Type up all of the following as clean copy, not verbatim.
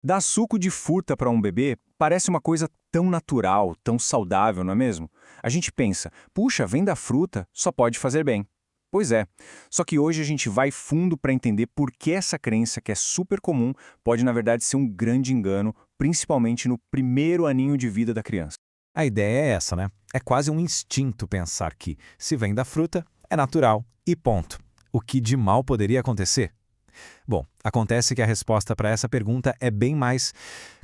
Dar suco de fruta para um bebê parece uma coisa tão natural, tão saudável, não é mesmo? A gente pensa, puxa, vem da fruta, só pode fazer bem. Pois é, só que hoje a gente vai fundo para entender por que essa crença, que é super comum, pode na verdade ser um grande engano, principalmente no primeiro aninho de vida da criança. A ideia é essa, né? É quase um instinto pensar que, se vem da fruta, é natural e ponto. O que de mal poderia acontecer? Bom, acontece que a resposta para essa pergunta é bem mais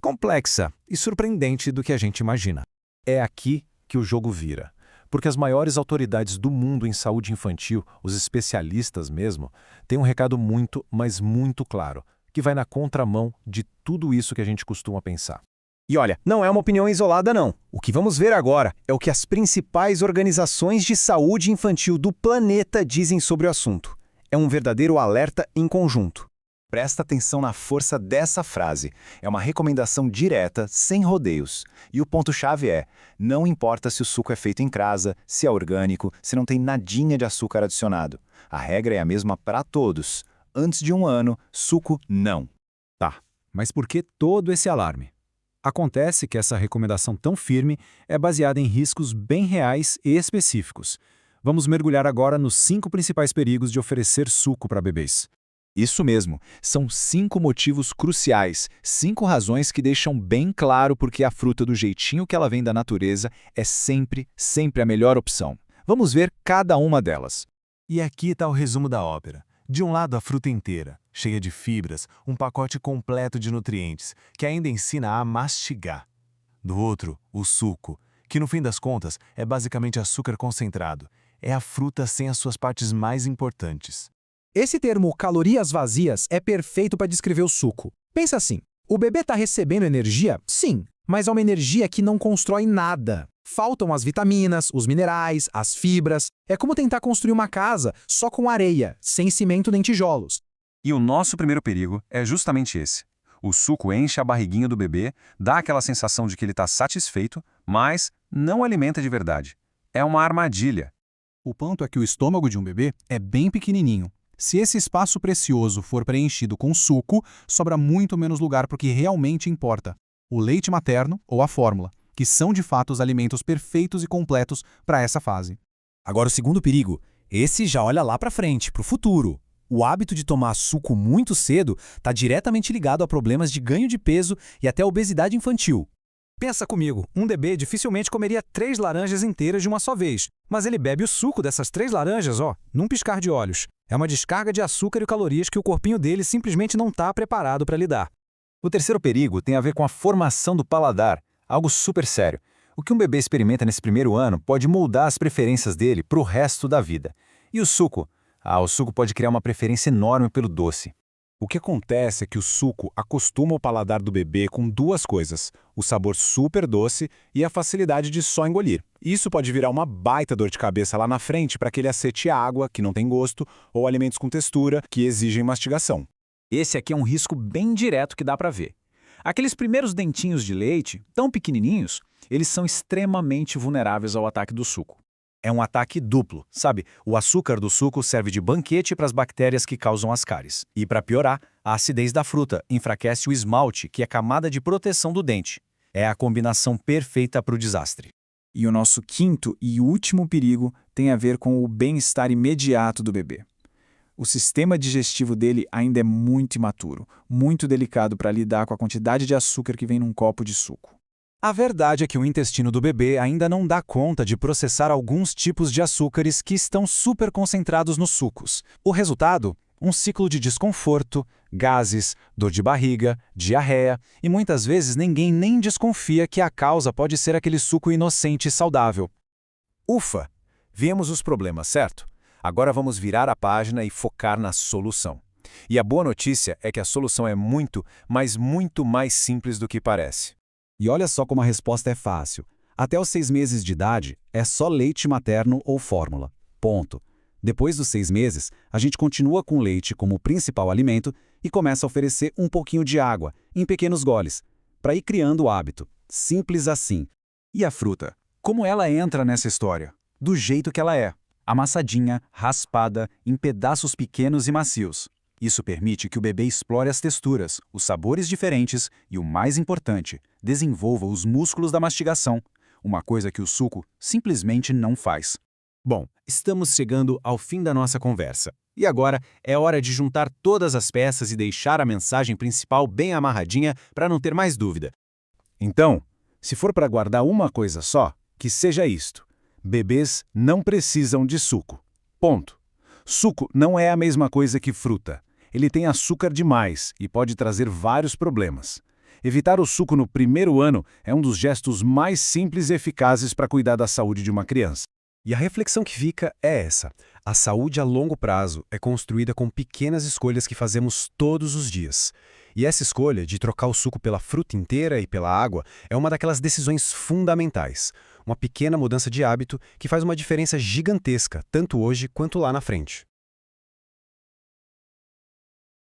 complexa e surpreendente do que a gente imagina. É aqui que o jogo vira. Porque as maiores autoridades do mundo em saúde infantil, os especialistas mesmo, têm um recado muito, mas muito claro, que vai na contramão de tudo isso que a gente costuma pensar. E olha, não é uma opinião isolada não. O que vamos ver agora é o que as principais organizações de saúde infantil do planeta dizem sobre o assunto. É um verdadeiro alerta em conjunto. Presta atenção na força dessa frase. É uma recomendação direta, sem rodeios. E o ponto-chave é, não importa se o suco é feito em casa, se é orgânico, se não tem nadinha de açúcar adicionado. A regra é a mesma para todos. Antes de 1 ano, suco não. Tá, mas por que todo esse alarme? Acontece que essa recomendação tão firme é baseada em riscos bem reais e específicos. Vamos mergulhar agora nos 5 principais perigos de oferecer suco para bebês. Isso mesmo, são 5 motivos cruciais, 5 razões que deixam bem claro porque a fruta do jeitinho que ela vem da natureza é sempre, sempre a melhor opção. Vamos ver cada uma delas. E aqui está o resumo da ópera. De um lado, a fruta inteira, cheia de fibras, um pacote completo de nutrientes, que ainda ensina a mastigar. Do outro, o suco, que no fim das contas é basicamente açúcar concentrado. É a fruta sem as suas partes mais importantes. Esse termo calorias vazias é perfeito para descrever o suco. Pensa assim, o bebê está recebendo energia? Sim, mas é uma energia que não constrói nada. Faltam as vitaminas, os minerais, as fibras. É como tentar construir uma casa só com areia, sem cimento nem tijolos. E o nosso primeiro perigo é justamente esse. O suco enche a barriguinha do bebê, dá aquela sensação de que ele está satisfeito, mas não alimenta de verdade. É uma armadilha. O ponto é que o estômago de um bebê é bem pequenininho. Se esse espaço precioso for preenchido com suco, sobra muito menos lugar para o que realmente importa: o leite materno ou a fórmula, que são de fato os alimentos perfeitos e completos para essa fase. Agora o segundo perigo, esse já olha lá para frente, para o futuro. O hábito de tomar suco muito cedo está diretamente ligado a problemas de ganho de peso e até obesidade infantil. Pensa comigo, um bebê dificilmente comeria 3 laranjas inteiras de uma só vez, mas ele bebe o suco dessas 3 laranjas, num piscar de olhos. É uma descarga de açúcar e calorias que o corpinho dele simplesmente não está preparado para lidar. O terceiro perigo tem a ver com a formação do paladar, algo super sério. O que um bebê experimenta nesse primeiro ano pode moldar as preferências dele para o resto da vida. E o suco? O suco pode criar uma preferência enorme pelo doce. O que acontece é que o suco acostuma o paladar do bebê com 2 coisas: o sabor super doce e a facilidade de só engolir. Isso pode virar uma baita dor de cabeça lá na frente para que ele acete água, que não tem gosto, ou alimentos com textura, que exigem mastigação. Esse aqui é um risco bem direto que dá para ver. Aqueles primeiros dentinhos de leite, tão pequenininhos, eles são extremamente vulneráveis ao ataque do suco. É um ataque duplo, sabe? O açúcar do suco serve de banquete para as bactérias que causam as cáries. E para piorar, a acidez da fruta enfraquece o esmalte, que é a camada de proteção do dente. É a combinação perfeita para o desastre. E o nosso quinto e último perigo tem a ver com o bem-estar imediato do bebê. O sistema digestivo dele ainda é muito imaturo, muito delicado para lidar com a quantidade de açúcar que vem num copo de suco. A verdade é que o intestino do bebê ainda não dá conta de processar alguns tipos de açúcares que estão super concentrados nos sucos. O resultado? Um ciclo de desconforto, gases, dor de barriga, diarreia, e muitas vezes ninguém nem desconfia que a causa pode ser aquele suco inocente e saudável. Ufa! Vemos os problemas, certo? Agora vamos virar a página e focar na solução. E a boa notícia é que a solução é muito, mas muito mais simples do que parece. E olha só como a resposta é fácil. Até os 6 meses de idade, é só leite materno ou fórmula. Ponto. Depois dos 6 meses, a gente continua com leite como principal alimento e começa a oferecer um pouquinho de água, em pequenos goles, para ir criando o hábito. Simples assim. E a fruta? Como ela entra nessa história? Do jeito que ela é. Amassadinha, raspada, em pedaços pequenos e macios. Isso permite que o bebê explore as texturas, os sabores diferentes e, o mais importante, desenvolva os músculos da mastigação, uma coisa que o suco simplesmente não faz. Bom, estamos chegando ao fim da nossa conversa. E agora é hora de juntar todas as peças e deixar a mensagem principal bem amarradinha para não ter mais dúvida. Então, se for para guardar uma coisa só, que seja isto: bebês não precisam de suco. Ponto. Suco não é a mesma coisa que fruta. Ele tem açúcar demais e pode trazer vários problemas. Evitar o suco no primeiro ano é um dos gestos mais simples e eficazes para cuidar da saúde de uma criança. E a reflexão que fica é essa: a saúde a longo prazo é construída com pequenas escolhas que fazemos todos os dias. E essa escolha de trocar o suco pela fruta inteira e pela água é uma daquelas decisões fundamentais. Uma pequena mudança de hábito que faz uma diferença gigantesca, tanto hoje quanto lá na frente.